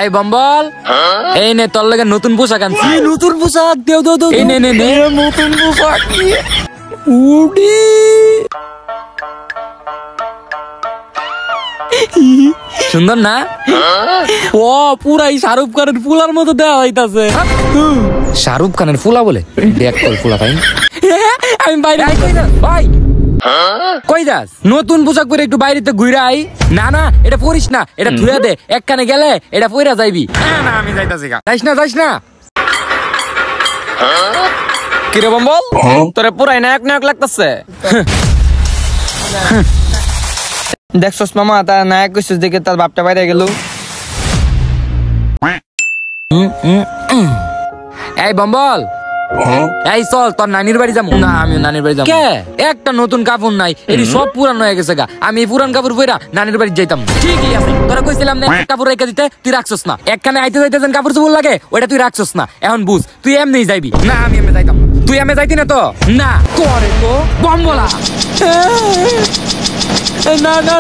এই বম্বল, এই নে তোর লাগে নতুন পোশাক আনছি। নতুন পোশাক দেও দেও দেও। এই নে নে নে নতুন পোশাক উডি সুন্দর না? ও পুরাই শাহরুখ খানের ফুলার মতো দেওয়া হইতাছে। শাহরুখ খানের ফুলা বলে দেখ কল ফুলা পাই। আমি বাইরে ভাই কই যাস? নতুন পোশাক পরে একটু বাইরেতে ঘুরে আই। না না এটা পরিস না, এটা ধুয়ে দে। এক কানে গেলে এটা পইরা যাইবি। না আমি যাইতাছি গা। যাইস না যাইস না। কিরে বম্বল, তোরে পুরাই নায়ক নায়ক লাগতাছে। দেখছস মামা, তার নায়ক কইছিস দেখে তার বাপটা বাইরে গেল। এই বম্বল, এই চল তোর নানির বাড়ি যাবো। না আমি নানির বাড়ি যাবো। কে একটা নতুন কাপড় নাই, এটি সব পুরানো হয়ে গেছে গা। আমি এই পুরান কাপড় পইরা নানির বাড়ি যাইতাম। ঠিকই আছে, তোরা কইছিলাম না কাপড় রেখে দিতে, তুই রাখছস না। একখানে আইতে যাইতে যেন কাপড় চোপড় লাগে ওইটা তুই রাখছস না। এখন বুঝ, তুই এমনি যাইবি। না আমি এমনি যাইতাম না। তুই এমনি যাইতি না তো? না তোরে তো বম্বলা। না না